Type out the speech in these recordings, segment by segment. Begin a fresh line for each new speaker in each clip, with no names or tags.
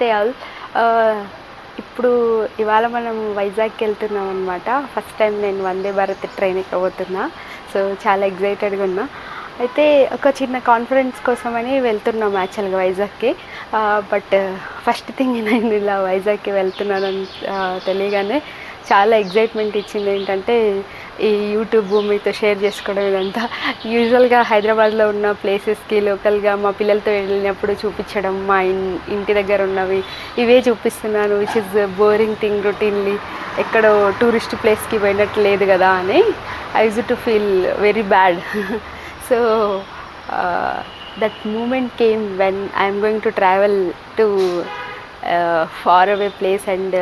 నమస్తే ఆల్. ఇప్పుడు ఇవాళ మనం వైజాగ్కి వెళ్తున్నాం అనమాట. ఫస్ట్ టైం నేను వందే భారత్ ట్రైన్ ఎక్కబోతున్నా. సో చాలా ఎగ్జైటెడ్గా ఉన్నా. అయితే ఒక చిన్న కాన్ఫరెన్స్ కోసమని వెళ్తున్నాం యాక్చువల్గా వైజాగ్కి. బట్ ఫస్ట్ థింగ్ నేను ఇలా వైజాగ్కి వెళ్తున్నానని తెలియగానే చాలా ఎగ్జైట్మెంట్ ఇచ్చింది. ఏంటంటే ఈ యూట్యూబ్ మీతో షేర్ చేసుకోవడం ఇదంతా. యూజువల్గా హైదరాబాద్లో ఉన్న ప్లేసెస్కి లోకల్గా మా పిల్లలతో వెళ్ళినప్పుడు చూపించడం, మా ఇంటి దగ్గర ఉన్నవి ఇవే చూపిస్తున్నాను, which is boring thing routinely. ఎక్కడో టూరిస్ట్ ప్లేస్కి పోయినట్టు లేదు కదా అని I use to feel very bad. So that moment came when I'm going to travel to far away place, and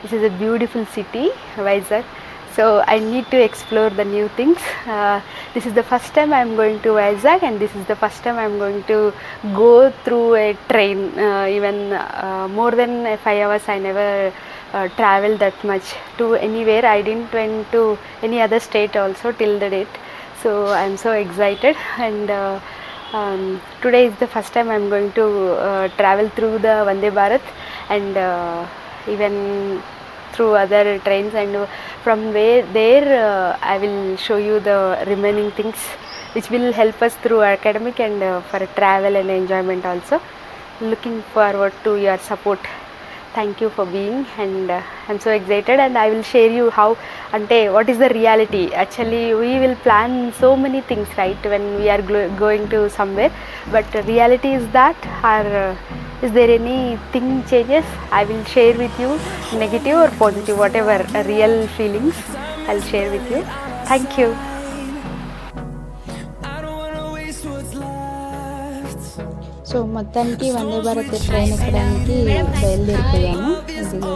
this is a beautiful city, Vizag. So I need to explore the new things. This is the first time I am going to Vizag, and this is the first time I am going to go through a train. Even more than 5 hours I never traveled that much to anywhere. I didn't went to any other state also till the date. So I am so excited, and today is the first time I am going to travel through the Vande Bharat, and even through other trains, and from there I will show you the remaining things which will help us through academic and for travel and enjoyment also. Looking forward to your support. Thank you for being, and I'm so excited, and I will share you how ante what is the reality. Actually we will plan so many things, right, when we are going to somewhere, but reality is that, or is there anything changes? I will share with you, negative or positive, whatever real feelings I'll share with you. Thank you.
So మొత్తానికి Vande Bharat train ఎక్కడానికి బయలుదేరిపోయాను. ఇది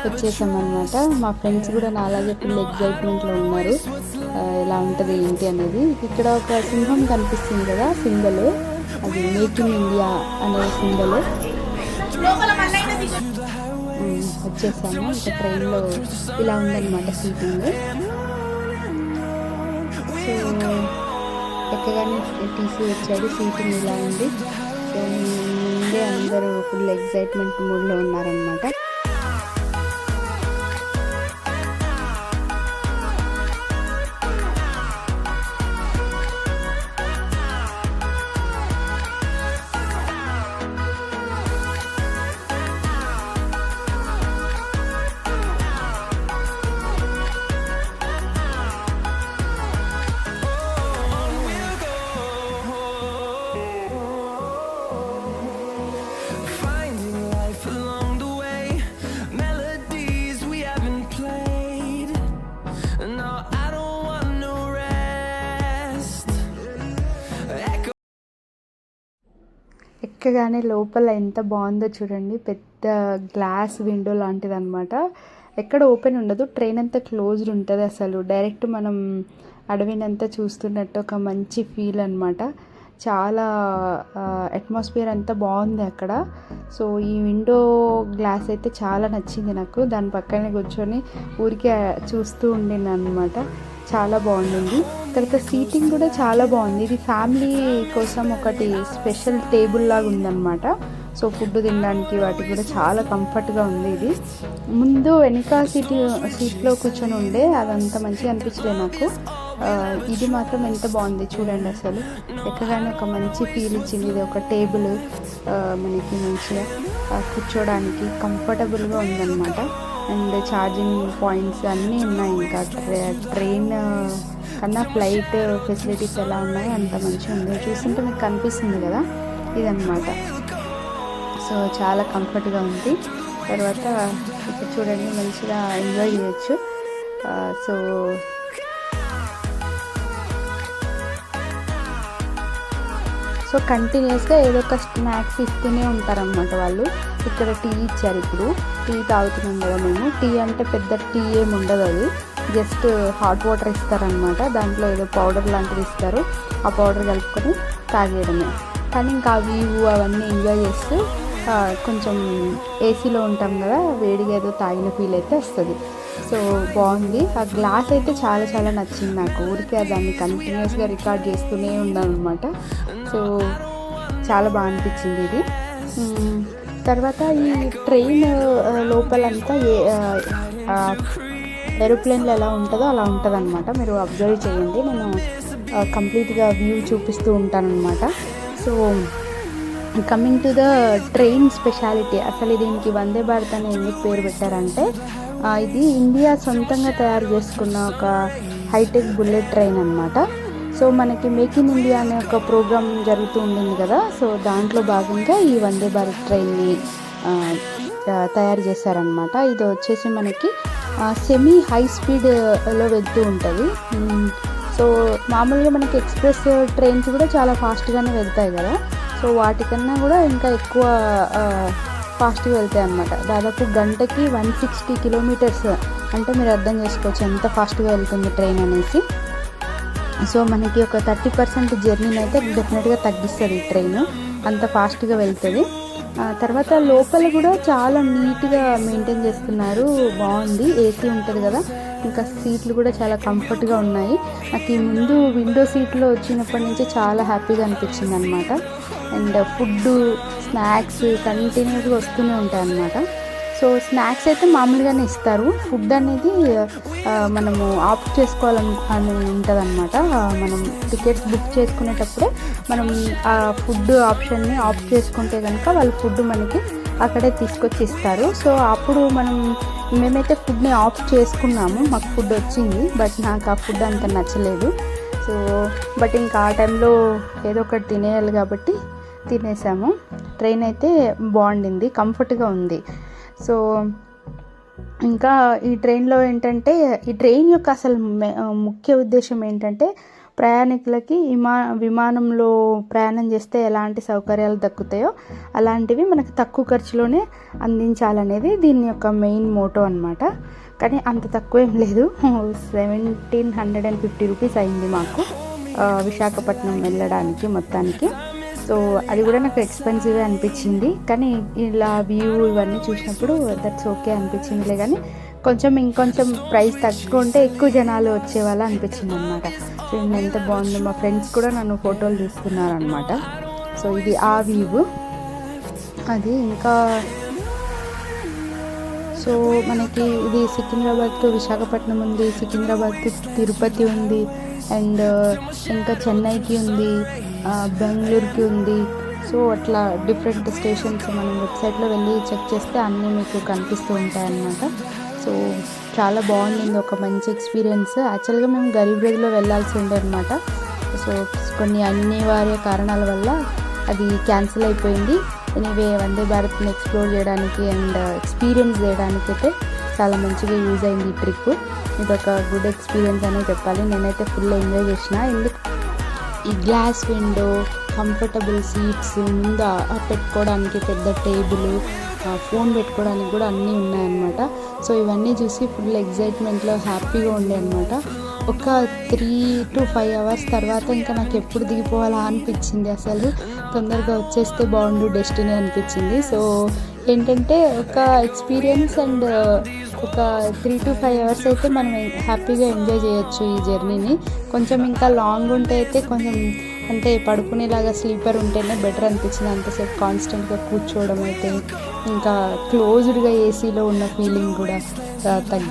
వచ్చేసామన్నమాట. మా friends కూడా నాలాగే full ఎగ్జైట్మెంట్లో ఉన్నారు, ఎలా ఉంటుంది ఏంటి అనేది. ఇక్కడ ఒక సింహం కనిపిస్తుంది కదా, సింబల్, అది మేక్ ఇన్ ఇండియా అనే సింబల్. వచ్చేసాము. ఇంకా ట్రైన్లో ఇలా ఉందన్నమాట సీటింగ్. సో ఎక్కగానే టీసీ వచ్చాడు, సీటింగ్ ఇలా ఉంది. సో ముందే అందరూ ఫుల్ ఎగ్జైట్మెంట్ మూడ్లో ఉన్నారనమాట. ఎక్కగానే లోపల ఎంత బాగుందో చూడండి. పెద్ద గ్లాస్ విండో లాంటిది అనమాట. ఎక్కడ ఓపెన్ ఉండదు, ట్రైన్ అంతా క్లోజ్డ్ ఉంటుంది. అసలు డైరెక్ట్ మనం అడవినంతా చూస్తున్నట్టు ఒక మంచి ఫీల్ అనమాట. చాలా అట్మాస్ఫియర్ అంతా బాగుంది అక్కడ. సో ఈ విండో గ్లాస్ అయితే చాలా నచ్చింది నాకు. దాని పక్కనే కూర్చొని ఊరికే చూస్తూ ఉండిన అనమాట. చాలా బాగుండింది. తర్వాత సీటింగ్ కూడా చాలా బాగుంది. ఇది ఫ్యామిలీ కోసం ఒకటి స్పెషల్ టేబుల్ లాగా ఉందన్నమాట. సో ఫుడ్ తినడానికి వాటికి కూడా చాలా కంఫర్ట్గా ఉంది. ఇది ముందు వెనక సీట్లో కూర్చొని ఉండే, అదంతా మంచిగా అనిపించలేదు నాకు. ఇది మాత్రం ఎంత బాగుంది చూడండి. అసలు ఎక్కగానే ఒక మంచి ఫీల్ ఇచ్చింది. ఇది ఒక టేబుల్ మనకి మంచిగా కూర్చోడానికి కంఫర్టబుల్గా ఉందన్నమాట. అండ్ ఛార్జింగ్ పాయింట్స్ అన్నీ ఉన్నాయి. ఇంకా ట్రైన్ కన్నా ఫ్లైట్ ఫెసిలిటీస్ ఎలా ఉన్నాయో అంత మంచిగా ఉంది. చూస్తుంటే మీకు కనిపిస్తుంది కదా, ఇదన్నమాట. సో చాలా కంఫర్ట్గా ఉంది. తర్వాత ఇక్కడ చూడండి, మంచిగా ఎంజాయ్ చేయొచ్చు. సో కంటిన్యూస్గా ఏదో ఒక స్నాక్స్ ఇస్తూనే ఉంటారనమాట వాళ్ళు. ఇక్కడ టీ ఇచ్చారు. ఇప్పుడు టీ తాగుతున్నాం కదా మేము. టీ అంటే పెద్ద టీ ఏమి ఉండదు, అది జస్ట్ హాట్ వాటర్ ఇస్తారనమాట. దాంట్లో ఏదో పౌడర్ లాంటిది ఇస్తారు, ఆ పౌడర్ కలుపుకొని తాగేయడమే. కానీ ఇంకా అవి అవన్నీ ఎంజాయ్ చేస్తూ కొంచెం ఏసీలో ఉంటాం కదా, వేడిగా ఏదో తాగిన ఫీల్ అయితే వస్తుంది. సో బాగుంది. ఆ గ్లాస్ అయితే చాలా చాలా నచ్చింది నాకు. ఊరికే దాన్ని కంటిన్యూస్గా రికార్డ్ చేస్తూనే ఉన్నాను అనమాట. సో చాలా బాగా అనిపించింది ఇది. తర్వాత ఈ ట్రైన్ లోపలంతా ఏరోప్లేన్లో ఎలా ఉంటుందో అలా ఉంటుంది అనమాట. మీరు అబ్జర్వ్ చేయండి, నేను కంప్లీట్గా వ్యూ చూపిస్తూ ఉంటానన్నమాట. So coming to the train speciality, అసలు దీనికి వందే భారత్ అని ఎందుకు పేరు పెట్టారంటే ఇది ఇండియా సొంతంగా తయారు చేసుకున్న ఒక హైటెక్ బుల్లెట్ ట్రైన్ అనమాట. సో మనకి మేక్ ఇన్ ఇండియా అనే ఒక ప్రోగ్రామ్ జరుగుతూ ఉంటుంది కదా, సో దాంట్లో భాగంగా ఈ వందే భారత్ ట్రైన్ని తయారు చేశారనమాట. ఇది వచ్చేసి మనకి సెమీ హై స్పీడ్లో వెళ్తూ ఉంటుంది. సో మామూలుగా మనకి ఎక్స్ప్రెస్ ట్రైన్స్ కూడా చాలా ఫాస్ట్గానే వెళ్తాయి కదా, సో వాటికన్నా కూడా ఇంకా ఎక్కువ ఫాస్ట్గా వెళ్తాయి అన్నమాట. దాదాపు గంటకి 160 కిలోమీటర్స్, అంటే మీరు అర్థం చేసుకోవచ్చు ఎంత ఫాస్ట్గా వెళ్తుంది ట్రైన్ అనేసి. సో మనకి ఒక 30% జర్నీని అయితే డెఫినెట్గా తగ్గిస్తుంది ఈ ట్రైన్, అంత ఫాస్ట్గా వెళ్తుంది. తర్వాత లోపల కూడా చాలా నీట్గా మెయింటైన్ చేస్తున్నారు, బాగుంది. ఏసీ ఉంటుంది కదా, ఇంకా సీట్లు కూడా చాలా కంఫర్ట్గా ఉన్నాయి. నాకు ఈ ముందు విండో సీట్లో వచ్చినప్పటి నుంచి చాలా హ్యాపీగా అనిపించింది అనమాట. అండ్ ఫుడ్, స్నాక్స్ కంటిన్యూస్గా వస్తూనే ఉంటాయి అన్నమాట. సో స్నాక్స్ అయితే మామూలుగానే ఇస్తారు, ఫుడ్ అనేది మనము ఆప్ట్ చేసుకోవాలని ఉంటుంది అనమాట. మనం టికెట్స్ బుక్ చేసుకునేటప్పుడే మనం ఆ ఫుడ్ ఆప్షన్ని ఆప్ట్ చేసుకుంటే కనుక వాళ్ళు ఫుడ్ మనకి అక్కడే తీసుకొచ్చి ఇస్తారు. సో అప్పుడు మేమైతే ఫుడ్ని ఆప్ట్ చేసుకున్నాము, మాకు ఫుడ్ వచ్చింది, బట్ నాకు ఆ ఫుడ్ అంత నచ్చలేదు. సో బట్ ఇంకా ఆ టైంలో ఏదో ఒకటి తినేయాలి కాబట్టి తినేసాము. ట్రైన్ అయితే బాగుండింది, కంఫర్ట్గా ఉంది. సో ఇంకా ఈ ట్రైన్లో ఏంటంటే, ఈ ట్రైన్ యొక్క అసలు ముఖ్య ఉద్దేశం ఏంటంటే ప్రయాణికులకి విమానంలో ప్రయాణం చేస్తే ఎలాంటి సౌకర్యాలు దక్కుతాయో అలాంటివి మనకు తక్కువ ఖర్చులోనే అందించాలనేది దీని యొక్క మెయిన్ మోటో అనమాట. కానీ అంత తక్కువ ఏం లేదు, 1750 రూపీస్ అయింది మాకు విశాఖపట్నం వెళ్ళడానికి మొత్తానికి. సో అది కూడా నాకు ఎక్స్పెన్సివ్గా అనిపించింది, కానీ ఇలా వ్యూ ఇవన్నీ చూసినప్పుడు దట్స్ ఓకే అనిపించిందిలే. కానీ ఇంకొంచెం ప్రైస్ తక్కువ ఉంటే ఎక్కువ జనాలు వచ్చేవాళ్ళు అనిపించింది అనమాట. సో ఎంత బాగుందో, మా ఫ్రెండ్స్ కూడా నన్ను ఫోటోలు తీస్తున్నారనమాట. సో ఇది ఆ వ్యూ అది. ఇంకా సో మనకి ఇది సికింద్రాబాద్ టు విశాఖపట్నం ఉంది, సికింద్రాబాద్ టు తిరుపతి ఉంది, అండ్ ఇంకా చెన్నైకి ఉంది, బెంగళూరుకి ఉంది. సో అట్లా డిఫరెంట్ స్టేషన్స్ మనం వెబ్సైట్లో వెళ్ళి చెక్ చేస్తే అన్నీ మీకు కనిపిస్తూ ఉంటాయన్నమాట. సో చాలా బాగుంది, ఒక మంచి ఎక్స్పీరియన్స్. యాక్చువల్గా మేము గరీబ్ రథ్లో వెళ్ళాల్సి ఉండే అనమాట. సో కొన్ని అనివార్య కారణాల వల్ల అది క్యాన్సిల్ అయిపోయింది. ఎనీవే వందే భారత్ని ఎక్స్ప్లోర్ చేయడానికి అండ్ ఎక్స్పీరియన్స్ చేయడానికి అయితే చాలా మంచిగా యూజ్ అయింది ఈ ట్రిప్. ఇది ఒక గుడ్ ఎక్స్పీరియన్స్ అనే చెప్పాలి. నేనైతే ఫుల్ ఎంజాయ్ చేసిన. ఎందుకు ఈ గ్లాస్ విండో, కంఫర్టబుల్ సీట్స్, ముందు పెట్టుకోవడానికి పెద్ద టేబుల్, ఫోన్ పెట్టుకోవడానికి కూడా అన్నీ ఉన్నాయన్నమాట. సో ఇవన్నీ చూసి ఫుల్ ఎగ్జైట్మెంట్లో హ్యాపీగా ఉండే అనమాట. ఒక 3 to 5 అవర్స్ తర్వాత ఇంకా నాకు ఎప్పుడు దిగిపోవాలా అనిపించింది, అసలు తొందరగా వచ్చేస్తే బాగుండు డెస్టినీ అనిపించింది. సో ఏంటంటే ఒక ఎక్స్పీరియన్స్ అండ్ ఒక 3 to 5 అవర్స్ అయితే మనం హ్యాపీగా ఎంజాయ్ చేయొచ్చు ఈ జర్నీని. ఇంకా లాంగ్ ఉంటే అయితే అంటే పడుకునేలాగా స్లీపర్ ఉంటేనే బెటర్ అనిపించింది. అంతసేపు కాన్స్టెంట్గా కూర్చోవడం అయితే ఇంకా క్లోజ్డ్గా ఏసీలో ఉన్న ఫీలింగ్ కూడా తగ్గింది.